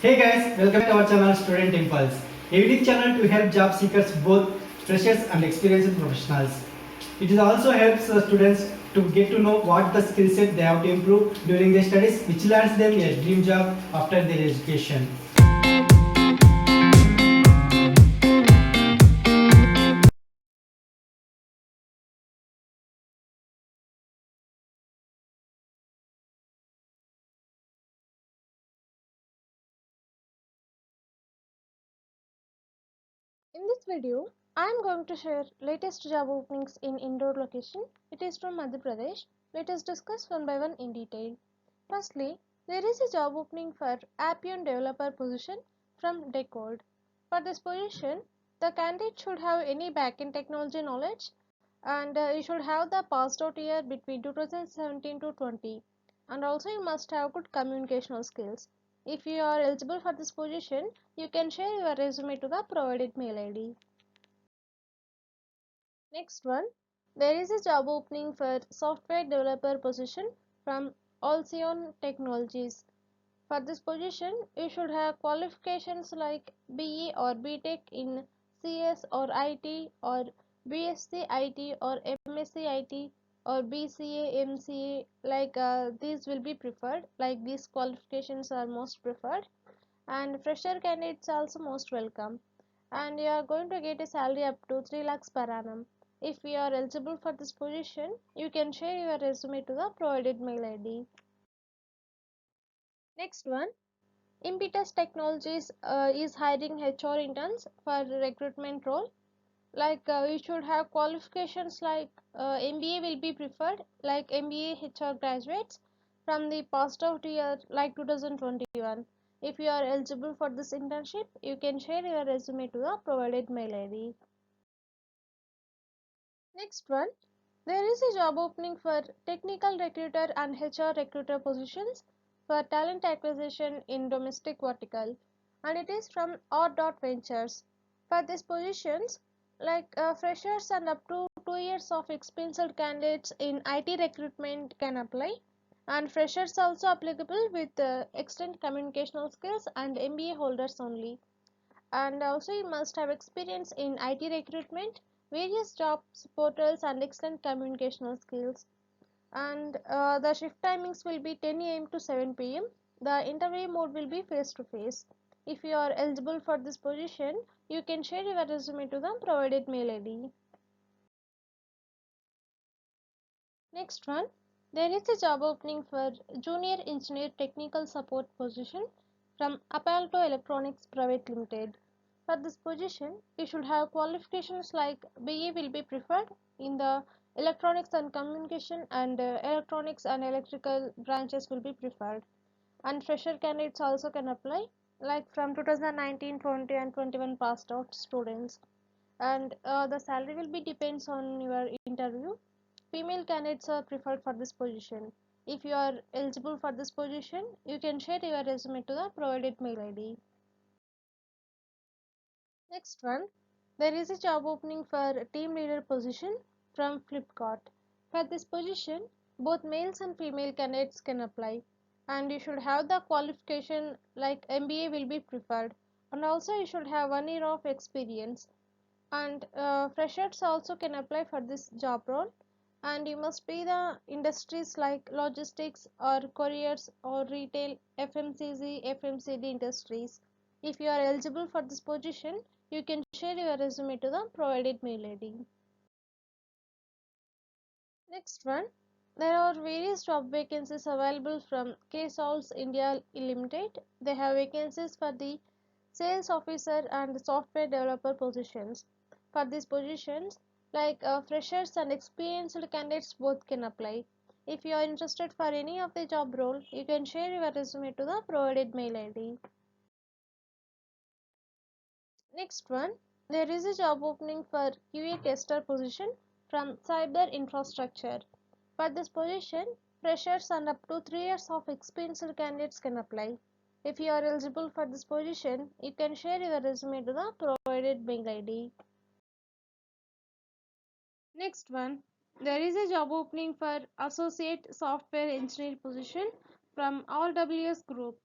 Hey guys, welcome to our channel Student Impulse, a unique channel to help job seekers, both freshers and experienced professionals. It also helps students to get to know what the skill set they have to improve during their studies, which lands them a dream job after their education. In this video, I am going to share latest job openings in Indore location. It is from Madhya Pradesh. Let us discuss one by one in detail. Firstly, there is a job opening for Appian developer position from Decode. For this position, the candidate should have any backend technology knowledge and you should have the passed out year between 2017 to 20, and also you must have good communicational skills. If you are eligible for this position, you can share your resume to the provided mail ID. Next one, there is a job opening for software developer position from Alcyon Technologies. For this position, you should have qualifications like BE or BTech in CS or IT or BSc IT or MSc IT or BCA, MCA, like these will be preferred, like these qualifications are most preferred, and fresher candidates also most welcome, and you are going to get a salary up to 3 lakhs per annum. If you are eligible for this position, you can share your resume to the provided mail ID. Next one, Impetus Technologies is hiring HR interns for recruitment role. Like you should have qualifications like MBA will be preferred, like MBA HR graduates from the passed out year like 2021. If you are eligible for this internship, you can share your resume to the provided mail ID. Next one, there is a job opening for technical recruiter and HR recruiter positions for talent acquisition in domestic vertical, and it is from R. Ventures. For these positions, like freshers and up to 2 years of experienced candidates in IT recruitment can apply, and freshers also applicable with extent communicational skills and MBA holders only, and also you must have experience in IT recruitment, various jobs portals and excellent communicational skills. And the shift timings will be 10 a.m. to 7 p.m. The interview mode will be face to face. If you are eligible for this position, you can share your resume to the provided mail ID. Next one, there is a job opening for junior engineer technical support position from Apalto Electronics Private Limited. For this position, you should have qualifications like BE will be preferred in the electronics and communication, and electronics and electrical branches will be preferred. And fresher candidates also can apply, like from 2019, 20 and 21 passed out students. And the salary will be depends on your interview. Female candidates are preferred for this position. If you are eligible for this position, you can share your resume to the provided mail ID. Next one, there is a job opening for team leader position from Flipkart. For this position, both males and female candidates can apply, and you should have the qualification like MBA will be preferred, and also you should have 1 year of experience, and freshers also can apply for this job role, and you must be the industries like logistics or couriers or retail, FMCG, FMCD industries. If you are eligible for this position, you can share your resume to the provided mail ID. Next one, there are various job vacancies available from KSolves India Limited. They have vacancies for the sales officer and software developer positions. For these positions, like freshers and experienced candidates both can apply. If you are interested for any of the job role, you can share your resume to the provided mail ID. Next one, there is a job opening for QA tester position from Cyber Infrastructure. For this position, freshers and up to 3 years of experienced candidates can apply. If you are eligible for this position, you can share your resume to the provided mail ID. Next one, there is a job opening for Associate Software Engineer position from RWS Group.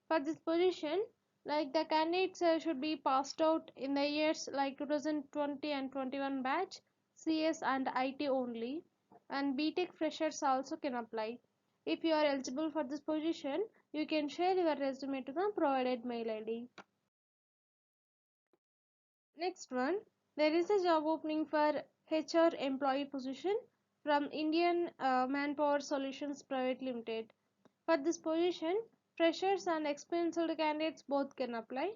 For this position, Like the candidates should be passed out in the years like 2020 and 21 batch, CS and IT only, and BTech freshers also can apply. If you are eligible for this position, you can share your resume to the provided mail ID. Next one, there is a job opening for HR employee position from Indian Manpower Solutions Private Limited. For this position, freshers and experienced candidates both can apply,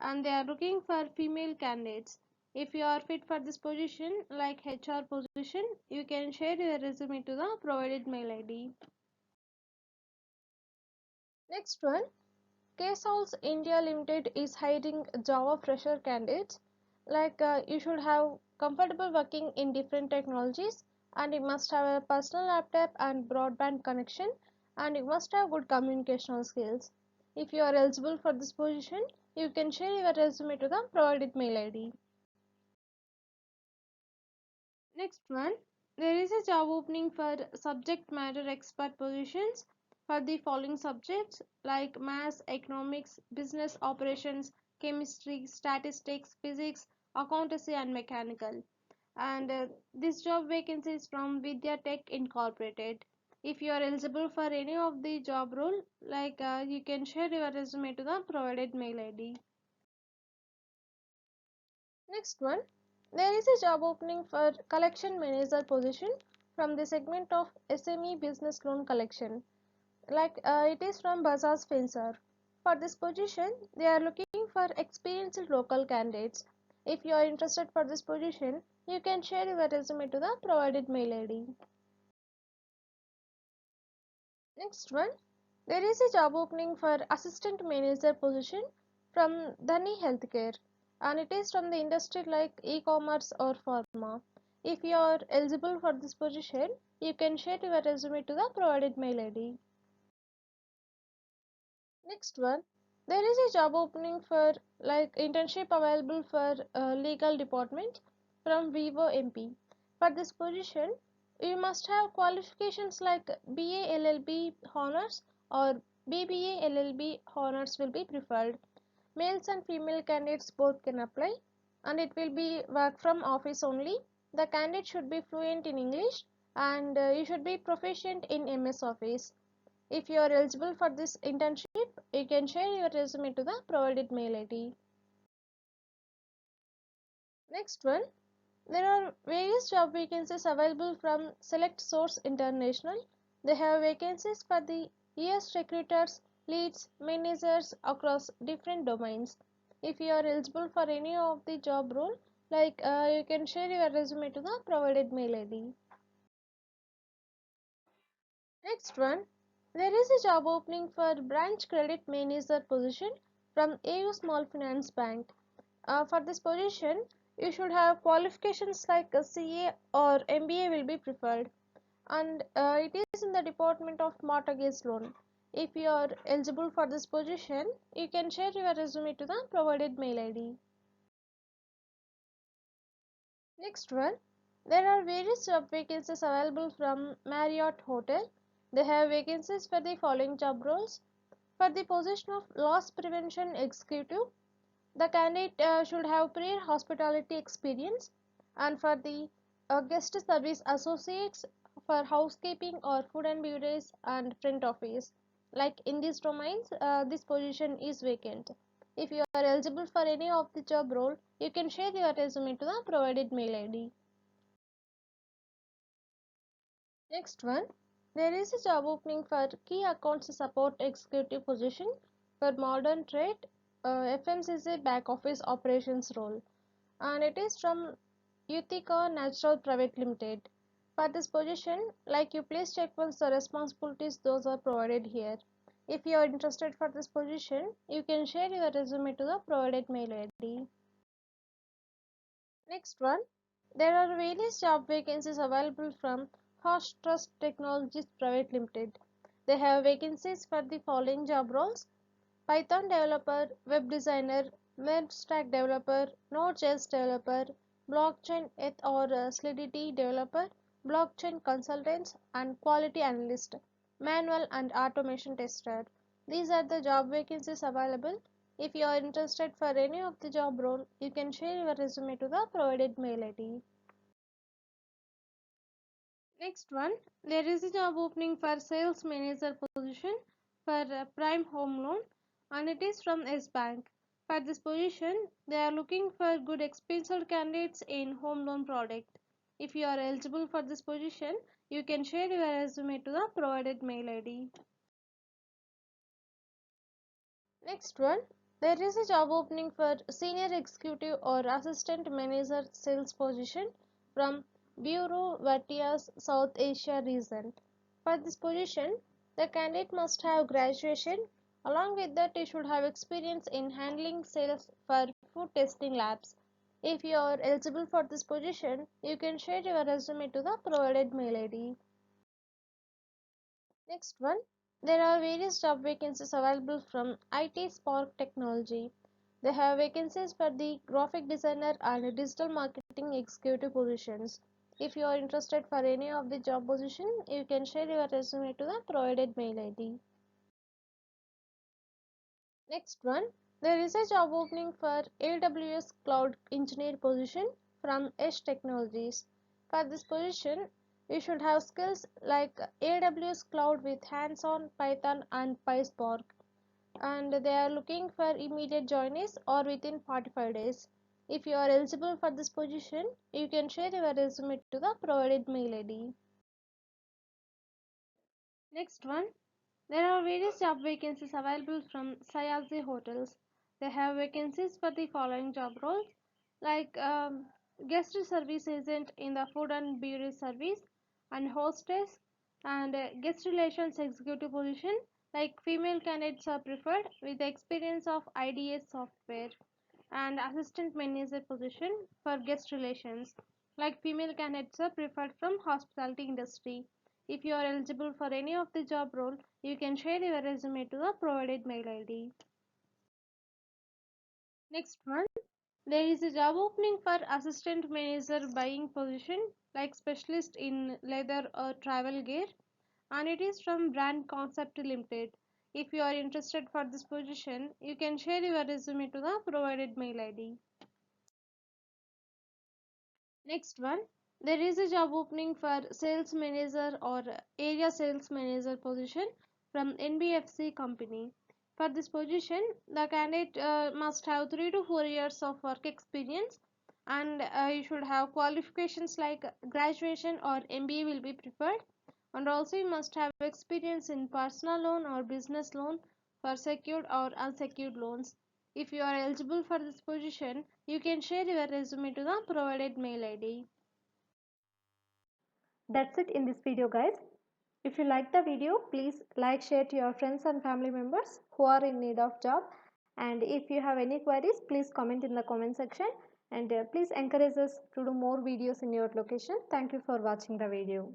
and they are looking for female candidates. If you are fit for this position, like HR position, you can share your resume to the provided mail ID. Next one, KSolves India Limited is hiring Java fresher candidates. Like you should have comfortable working in different technologies, and you must have a personal laptop and broadband connection, and you must have good communication skills. If you are eligible for this position, you can share your resume to the provided mail ID. Next one, there is a job opening for subject matter expert positions for the following subjects like maths, economics, business operations, chemistry, statistics, physics, accountancy, and mechanical. And this job vacancy is from Vidya Tech Incorporated. If you are eligible for any of the job role, like you can share your resume to the provided mail ID. Next one, there is a job opening for collection manager position from the segment of SME business loan collection. Like it is from Bajaj Finserv. For this position, they are looking for experienced local candidates. If you are interested for this position, you can share your resume to the provided mail ID. Next one, there is a job opening for assistant manager position from Dhani Healthcare, and it is from the industry like e-commerce or pharma. If you are eligible for this position, you can share your resume to the provided mail ID. Next one, there is a job opening for like internship available for legal department from Vivo MP. For this position, you must have qualifications like BA LLB honors or BBA LLB honors will be preferred. Males and female candidates both can apply, and it will be work from office only. The candidate should be fluent in English, and you should be proficient in MS Office. If you are eligible for this internship, you can share your resume to the provided mail ID. Next one, there are various job vacancies available from Select Source International. They have vacancies for the US recruiters, leads, managers across different domains. If you are eligible for any of the job role, like you can share your resume to the provided mail ID. Next one, there is a job opening for branch credit manager position from AU Small Finance Bank. For this position, you should have qualifications like a CA or MBA will be preferred, and it is in the department of mortgage loan. If you are eligible for this position, you can share your resume to the provided mail ID. Next one, there are various job vacancies available from Marriott Hotel. They have vacancies for the following job roles. For the position of loss prevention executive, the candidate should have prior hospitality experience, and for the guest service associates for housekeeping or food and beverage and front office. Like in these domains, this position is vacant. If you are eligible for any of the job role, you can share your resume to the provided mail ID. Next one, there is a job opening for key accounts support executive position for modern trade, FMCG back office operations role, and it is from Utica Natural Private Limited. For this position, like you please check once the responsibilities those are provided here. If you are interested for this position, you can share your resume to the provided mail ID. Next one, there are various job vacancies available from Host Trust Technologies Private Limited. They have vacancies for the following job roles: Python developer, web designer, web stack developer, Node.js developer, blockchain or Solidity developer, blockchain consultants, and quality analyst, manual and automation tester. These are the job vacancies available. If you are interested for any of the job role, you can share your resume to the provided mail ID. Next one, there is a job opening for sales manager position for Prime Home Loan, and it is from S Bank. For this position, they are looking for good experienced candidates in home loan product. If you are eligible for this position, you can share your resume to the provided mail ID. Next one, there is a job opening for senior executive or assistant manager sales position from Bureau Veritas South Asia region. For this position, the candidate must have graduation. Along with that, he should have experience in handling sales for food testing labs. If you are eligible for this position, you can share your resume to the provided mail ID. Next one, there are various job vacancies available from IT Spark Technology. They have vacancies for the graphic designer and digital marketing executive positions. If you are interested for any of the job position, you can share your resume to the provided mail ID. Next one, there is a job opening for AWS Cloud Engineer position from Edge Technologies. For this position, you should have skills like AWS Cloud with hands-on Python and PySpark, and they are looking for immediate joinees or within 45 days. If you are eligible for this position, you can share your resume to the provided mail ID. Next one, there are various job vacancies available from Sayazi Hotels. They have vacancies for the following job roles like guest service agent in the food and beverage service, and hostess, and guest relations executive position, like female candidates are preferred with the experience of IDS software, and assistant manager position for guest relations, like female candidates are preferred from hospitality industry. If you are eligible for any of the job role, you can share your resume to the provided mail ID. Next one, there is a job opening for assistant manager buying position, like specialist in leather or travel gear, and it is from Brand Concept Limited. If you are interested for this position, you can share your resume to the provided mail ID. Next one, there is a job opening for sales manager or area sales manager position from NBFC company. For this position, the candidate must have 3 to 4 years of work experience, and you should have qualifications like graduation or MBA will be preferred, and also you must have experience in personal loan or business loan for secured or unsecured loans. If you are eligible for this position, you can share your resume to the provided mail ID. That's it in this video, guys. If you like the video, please like, share to your friends and family members who are in need of job. And if you have any queries, please comment in the comment section, and please encourage us to do more videos in your location. Thank you for watching the video.